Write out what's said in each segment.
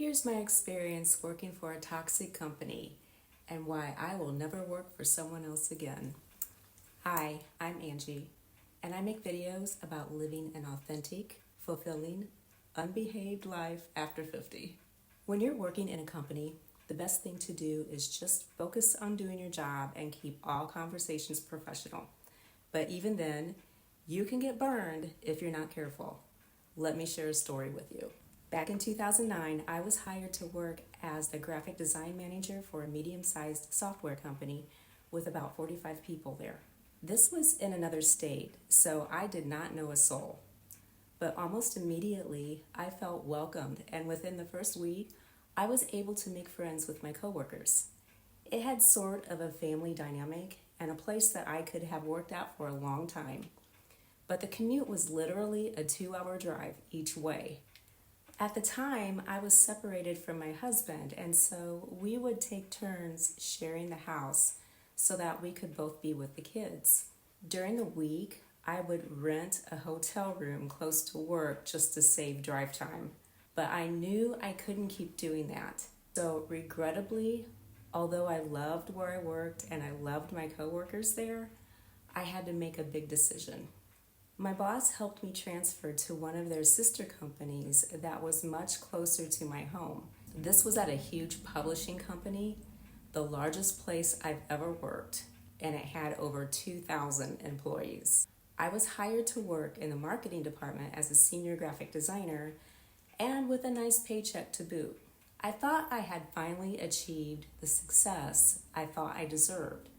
Here's my experience working for a toxic company and why I will never work for someone else again. Hi, I'm Angie, and I make videos about living an authentic, fulfilling, unbehaved life after 50. When you're working in a company, the best thing to do is just focus on doing your job and keep all conversations professional. But even then, you can get burned if you're not careful. Let me share a story with you. Back in 2009, I was hired to work as the graphic design manager for a medium-sized software company with about 45 people there. This was in another state, so I did not know a soul. But almost immediately, I felt welcomed, and within the first week, I was able to make friends with my coworkers. It had sort of a family dynamic and a place that I could have worked out for a long time. But the commute was literally a 2-hour drive each way. At the time, I was separated from my husband, and so we would take turns sharing the house so that we could both be with the kids. During the week, I would rent a hotel room close to work just to save drive time. But I knew I couldn't keep doing that. So regrettably, although I loved where I worked and I loved my coworkers there, I had to make a big decision. My boss helped me transfer to one of their sister companies that was much closer to my home. This was at a huge publishing company, the largest place I've ever worked, and it had over 2,000 employees. I was hired to work in the marketing department as a senior graphic designer and with a nice paycheck to boot. I thought I had finally achieved the success I thought I deserved.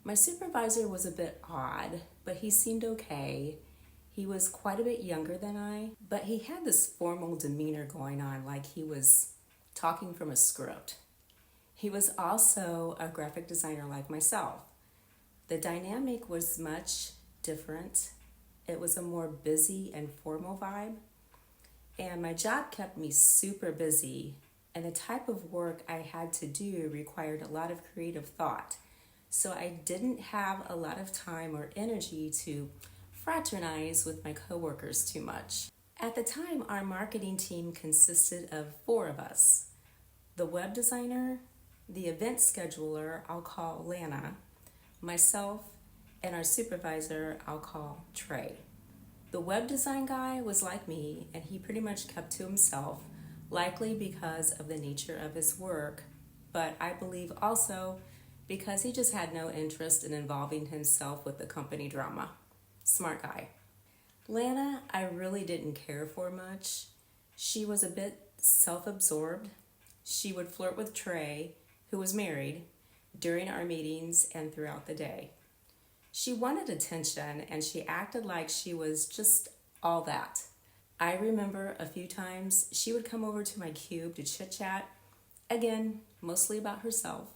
My supervisor was a bit odd, but he seemed okay. He was quite a bit younger than I, but he had this formal demeanor going on, like he was talking from a script. He was also a graphic designer like myself. The dynamic was much different. It was a more busy and formal vibe. And my job kept me super busy, and the type of work I had to do required a lot of creative thought. So I didn't have a lot of time or energy to fraternize with my coworkers too much. At the time, our marketing team consisted of 4 of us. The web designer, the event scheduler, I'll call Lana, myself, and our supervisor, I'll call Trey. The web design guy was like me, and he pretty much kept to himself, likely because of the nature of his work, but I believe also because he just had no interest in involving himself with the company drama. Smart guy. Lana, I really didn't care for much. She was a bit self-absorbed. She would flirt with Trey, who was married, during our meetings and throughout the day. She wanted attention, and she acted like she was just all that. I remember a few times she would come over to my cube to chit-chat, again, mostly about herself.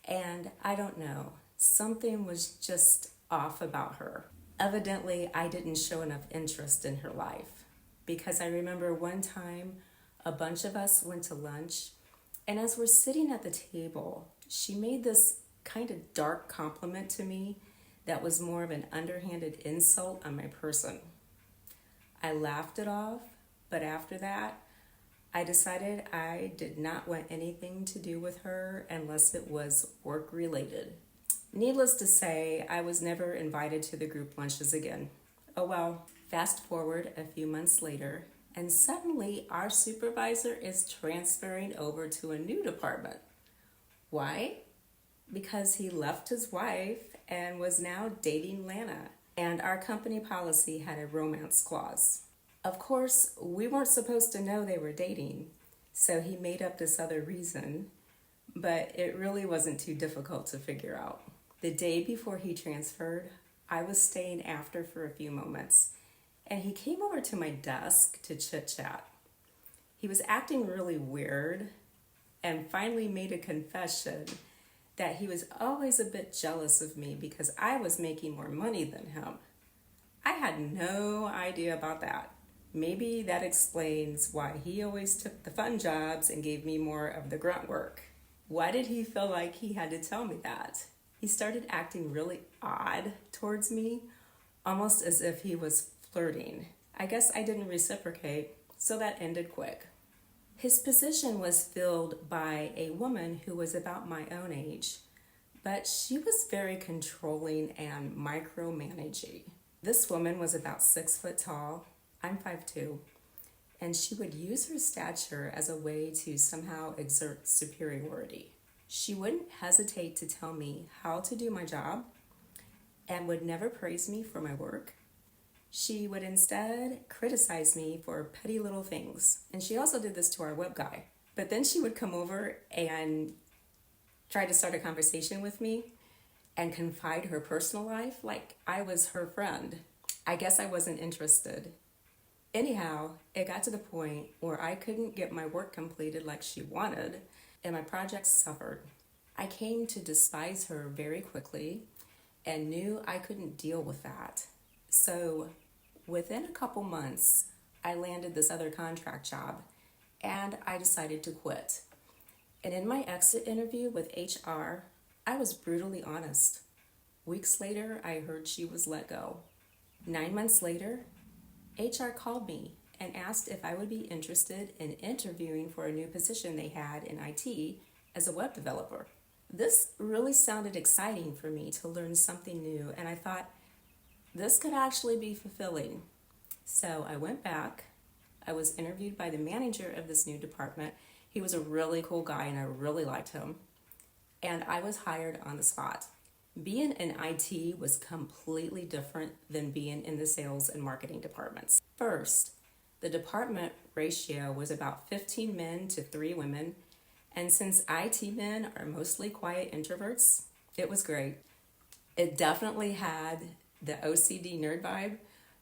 And I don't know, something was just off about her. Evidently, I didn't show enough interest in her life, because I remember one time a bunch of us went to lunch, and as we're sitting at the table, she made this kind of dark compliment to me that was more of an underhanded insult on my person. I laughed it off, but after that, I decided I did not want anything to do with her unless it was work-related. Needless to say, I was never invited to the group lunches again. Oh well, fast forward a few months later, and suddenly our supervisor is transferring over to a new department. Why? Because he left his wife and was now dating Lana, and our company policy had a romance clause. Of course, we weren't supposed to know they were dating, so he made up this other reason, but it really wasn't too difficult to figure out. The day before he transferred, I was staying after for a few moments, and he came over to my desk to chit-chat. He was acting really weird and finally made a confession that he was always a bit jealous of me because I was making more money than him. I had no idea about that. Maybe that explains why he always took the fun jobs and gave me more of the grunt work. Why did he feel like he had to tell me that? He started acting really odd towards me, almost as if he was flirting. I guess I didn't reciprocate, so that ended quick. His position was filled by a woman who was about my own age, but she was very controlling and micromanaging. This woman was about 6 foot tall. I'm 5'2", and she would use her stature as a way to somehow exert superiority. She wouldn't hesitate to tell me how to do my job and would never praise me for my work. She would instead criticize me for petty little things. And she also did this to our web guy. But then she would come over and try to start a conversation with me and confide her personal life like I was her friend. I guess I wasn't interested. Anyhow, it got to the point where I couldn't get my work completed like she wanted, and my projects suffered. I came to despise her very quickly and knew I couldn't deal with that. So within a couple months, I landed this other contract job and I decided to quit. And in my exit interview with HR, I was brutally honest. Weeks later, I heard she was let go. 9 months later, HR called me and asked if I would be interested in interviewing for a new position they had in IT as a web developer. This really sounded exciting for me to learn something new, and I thought this could actually be fulfilling. So I went back. I was interviewed by the manager of this new department. He was a really cool guy and I really liked him. And I was hired on the spot. Being in IT was completely different than being in the sales and marketing departments. First, the department ratio was about 15 men to 3 women. And since IT men are mostly quiet introverts, it was great. It definitely had the OCD nerd vibe,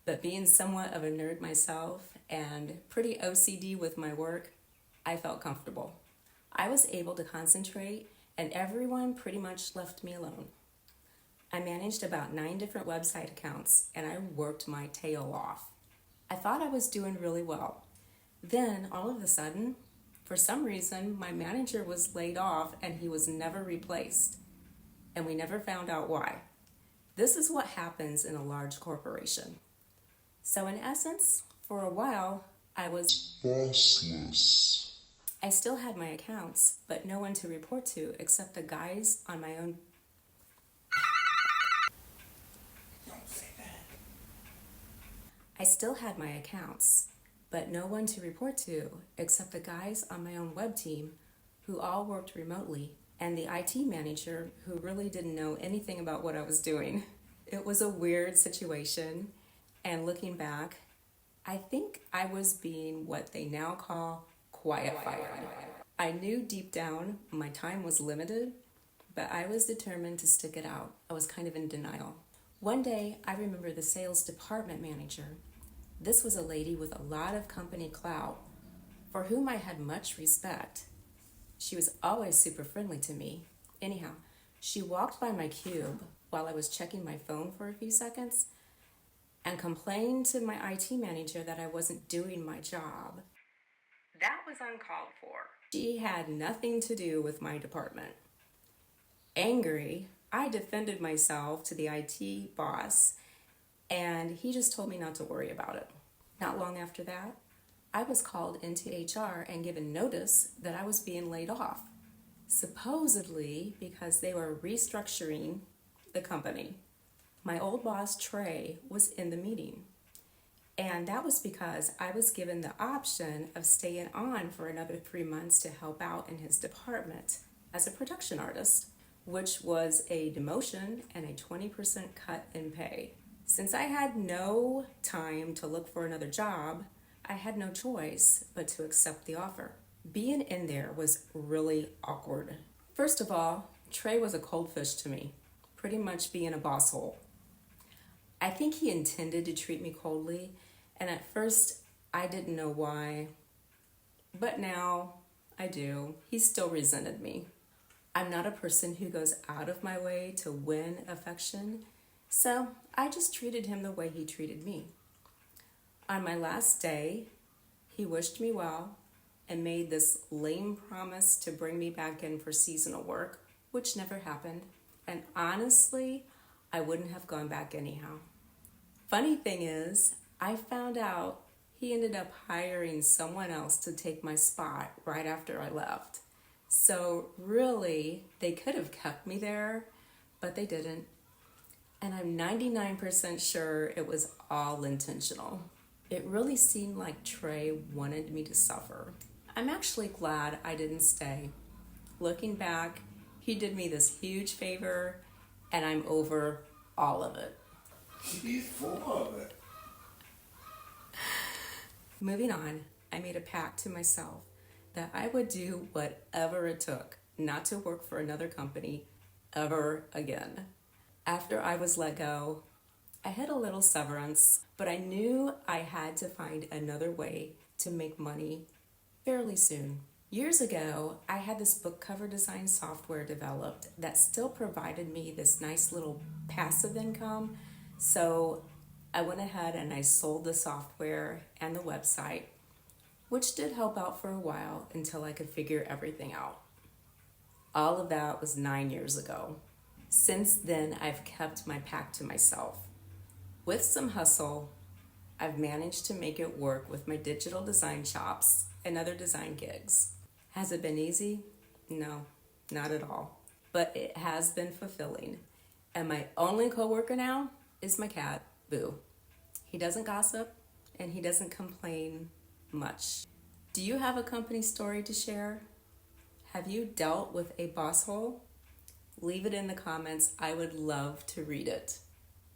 but being somewhat of a nerd myself and pretty OCD with my work, I felt comfortable. I was able to concentrate and everyone pretty much left me alone. I managed about 9 different website accounts and I worked my tail off. I thought I was doing really well. Then all of a sudden, for some reason, my manager was laid off and he was never replaced. And we never found out why. This is what happens in a large corporation. So in essence, for a while, I was bossless. I still had my accounts, but no one to report to except the guys on my own. Don't say that. I still had my accounts, but no one to report to except the guys on my own web team who all worked remotely and the IT manager who really didn't know anything about what I was doing. It was a weird situation, and looking back, I think I was being what they now call quiet fired. I knew deep down my time was limited, but I was determined to stick it out. I was kind of in denial. One day, I remember the sales department manager. This was a lady with a lot of company clout, for whom I had much respect. She was always super friendly to me. Anyhow, she walked by my cube while I was checking my phone for a few seconds and complained to my IT manager that I wasn't doing my job. That was uncalled for. She had nothing to do with my department. Angry, I defended myself to the IT boss, and he just told me not to worry about it. Not long after that, I was called into HR and given notice that I was being laid off, supposedly because they were restructuring the company. My old boss, Trey, was in the meeting, and that was because I was given the option of staying on for another 3 months to help out in his department as a production artist, which was a demotion and a 20% cut in pay. Since I had no time to look for another job, I had no choice but to accept the offer. Being in there was really awkward. First of all, Trey was a cold fish to me, pretty much being a boss hole. I think he intended to treat me coldly, and at first I didn't know why, but now I do. He still resented me. I'm not a person who goes out of my way to win affection, so I just treated him the way he treated me. On my last day, he wished me well and made this lame promise to bring me back in for seasonal work, which never happened. And honestly, I wouldn't have gone back anyhow. Funny thing is, I found out he ended up hiring someone else to take my spot right after I left. So really, they could have kept me there, but they didn't. And I'm 99% sure it was all intentional. It really seemed like Trey wanted me to suffer. I'm actually glad I didn't stay. Looking back, he did me this huge favor, and I'm over all of it. He's full of it. Moving on, I made a pact to myself that I would do whatever it took not to work for another company ever again. After I was let go, I had a little severance, but I knew I had to find another way to make money fairly soon. Years ago, I had this book cover design software developed that still provided me this nice little passive income. So I went ahead and I sold the software and the website, which did help out for a while until I could figure everything out. All of that was 9 years ago. Since then, I've kept my pact to myself. With some hustle, I've managed to make it work with my digital design shops and other design gigs. Has it been easy? No, not at all. But it has been fulfilling. And my only coworker now is my cat, Boo. He doesn't gossip and he doesn't complain much. Do you have a company story to share? Have you dealt with a boss hole? Leave it in the comments. I would love to read it.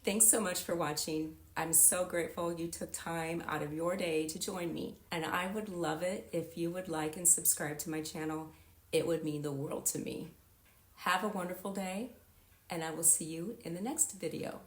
Thanks so much for watching. I'm so grateful you took time out of your day to join me. And I would love it if you would like and subscribe to my channel. It would mean the world to me. Have a wonderful day, and I will see you in the next video.